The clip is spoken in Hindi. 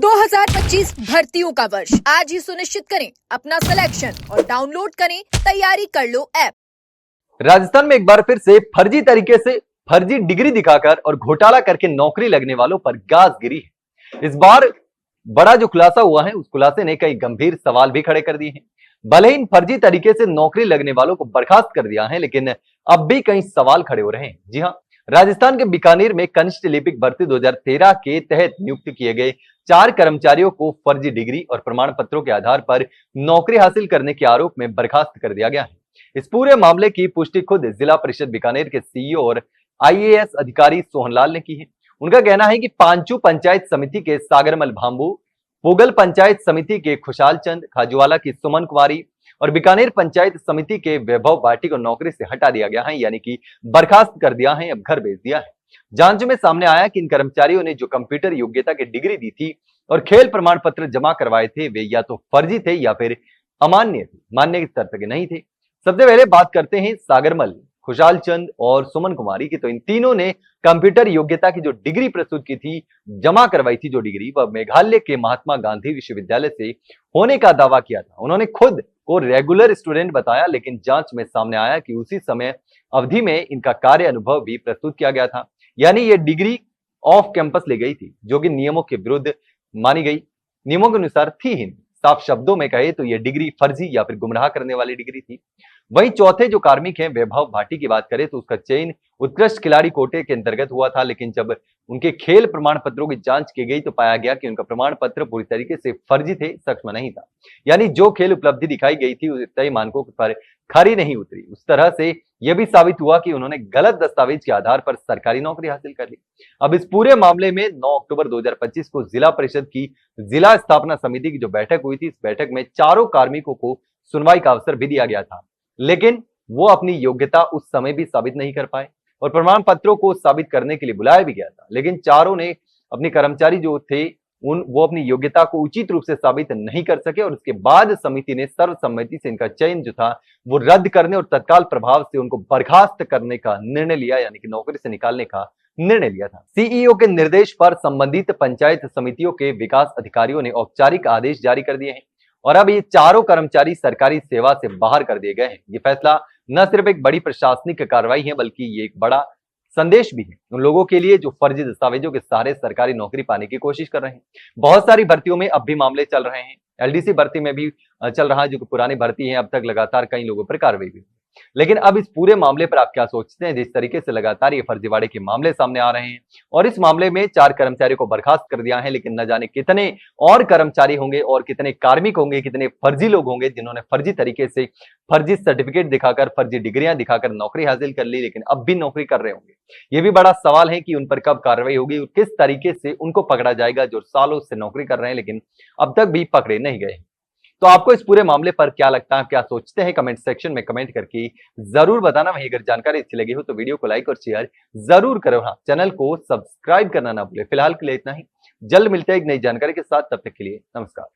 2025 भर्तियों का वर्ष आज ही सुनिश्चित करें अपना सिलेक्शन और डाउनलोड करें तैयारी कर लो ऐप। राजस्थान में एक बार फिर से फर्जी तरीके से फर्जी डिग्री दिखाकर और घोटाला करके नौकरी लगने वालों पर गाज गिरी है। इस बार बड़ा जो खुलासा हुआ है उस खुलासे ने कई गंभीर सवाल भी खड़े कर दिए हैं। भले ही इन फर्जी तरीके से नौकरी लगने वालों को बर्खास्त कर दिया है, लेकिन अब भी कई सवाल खड़े हो रहे हैं। जी हां, राजस्थान के बीकानेर में कनिष्ठ लिपिक भर्ती 2013 के तहत नियुक्त किए गए 4 कर्मचारियों को फर्जी डिग्री और प्रमाण पत्रों के आधार पर नौकरी हासिल करने के आरोप में बर्खास्त कर दिया गया है। इस पूरे मामले की पुष्टि खुद जिला परिषद बीकानेर के सीईओ और आईएएस अधिकारी सोहनलाल ने की है। उनका कहना है कि पांचू पंचायत समिति के सागरमल भांबू, पुगल पंचायत समिति के खुशाल चंद, खाजूवाला की सुमन कुमारी और बीकानेर पंचायत समिति के वैभव भाटी को नौकरी से हटा दिया गया है, यानी कि बर्खास्त कर दिया है, अब घर भेज दिया है। जांच में सामने आया कि इन कर्मचारियों ने जो कंप्यूटर योग्यता की डिग्री दी थी और खेल प्रमाण पत्र जमा करवाए थे, वे या तो फर्जी थे या फिर अमान्य थे, मान्य के स्तर के नहीं थे। सबसे पहले बात करते हैं सागरमल, खुशाल चंद और सुमन कुमारी की। तो इन तीनों ने कंप्यूटर योग्यता की जो डिग्री प्रस्तुत की थी, जमा करवाई थी जो डिग्री, वह मेघालय के महात्मा गांधी विश्वविद्यालय से होने का दावा किया था। उन्होंने खुद को रेगुलर स्टूडेंट बताया, लेकिन जांच में सामने आया कि उसी समय अवधि में इनका कार्य अनुभव भी प्रस्तुत किया गया था, यानी ये डिग्री ऑफ कैंपस ली गई थी, जो कि नियमों के विरुद्ध मानी गई, नियमों के अनुसार थी ही नहीं। साफ शब्दों में कहे तो यह डिग्री फर्जी या फिर गुमराह करने वाली डिग्री थी। वहीं चौथे जो कार्मिक हैं वैभव भाटी की बात करें तो उसका चयन उत्कृष्ट खिलाड़ी कोटे के अंतर्गत हुआ था, लेकिन जब उनके खेल प्रमाण पत्रों की जांच की गई तो पाया गया कि उनका प्रमाण पत्र पूरी तरीके से फर्जी थे, सच में नहीं था। यानी जो खेल उपलब्धि दिखाई गई थी उस तय मानकों पर खरी नहीं उतरी। उस तरह से यह भी साबित हुआ कि उन्होंने गलत दस्तावेज के आधार पर सरकारी नौकरी हासिल कर ली। अब इस पूरे मामले में 9 अक्टूबर 2025 को जिला परिषद की जिला स्थापना समिति की जो बैठक हुई थी, इस बैठक में चारों कार्मिकों को सुनवाई का अवसर भी दिया गया था, लेकिन वो अपनी योग्यता उस समय भी साबित नहीं कर पाए और प्रमाण पत्रों को साबित करने के लिए बुलाया भी गया था, लेकिन चारों ने अपने कर्मचारी जो थे वो अपनी योग्यता को उचित रूप से साबित नहीं कर सके और उसके बाद समिति ने सर्वसम्मति से इनका चयन जो था वो रद्द करने और तत्काल प्रभाव से उनको बर्खास्त करने का निर्णय लिया, यानी कि नौकरी से निकालने का निर्णय लिया था। सीईओ के निर्देश पर संबंधित पंचायत समितियों के विकास अधिकारियों ने औपचारिक आदेश जारी कर दिए हैं और अब ये चारों कर्मचारी सरकारी सेवा से बाहर कर दिए गए हैं। ये फैसला न सिर्फ एक बड़ी प्रशासनिक कार्रवाई है, बल्कि ये एक बड़ा संदेश भी है उन लोगों के लिए जो फर्जी दस्तावेजों के सहारे सरकारी नौकरी पाने की कोशिश कर रहे हैं। बहुत सारी भर्तियों में अब भी मामले चल रहे हैं, एलडीसी भर्ती में भी चल रहा है, जो कि पुरानी भर्ती है। अब तक लगातार कई लोगों पर कार्रवाई भी, लेकिन अब इस पूरे मामले पर आप क्या सोचते हैं? जिस तरीके से लगातार ये फर्जीवाड़े के मामले सामने आ रहे हैं और इस मामले में 4 कर्मचारियों को बर्खास्त कर दिया है, लेकिन न जाने कितने और कर्मचारी होंगे और कितने कार्मिक होंगे, कितने फर्जी लोग होंगे जिन्होंने फर्जी तरीके से फर्जी सर्टिफिकेट दिखाकर, फर्जी डिग्रियां दिखाकर नौकरी हासिल कर ली, लेकिन अब भी नौकरी कर रहे होंगे। ये भी बड़ा सवाल है कि उन पर कब कार्रवाई होगी और किस तरीके से उनको पकड़ा जाएगा जो सालों से नौकरी कर रहे हैं लेकिन अब तक भी पकड़े नहीं गए। तो आपको इस पूरे मामले पर क्या लगता है, क्या सोचते हैं? कमेंट सेक्शन में कमेंट करके जरूर बताना। वहीं अगर जानकारी अच्छी लगी हो तो वीडियो को लाइक और शेयर जरूर करो। हाँ, चैनल को सब्सक्राइब करना ना भूले। फिलहाल के लिए इतना ही, जल्द मिलते हैं एक नई जानकारी के साथ, तब तक के लिए नमस्कार।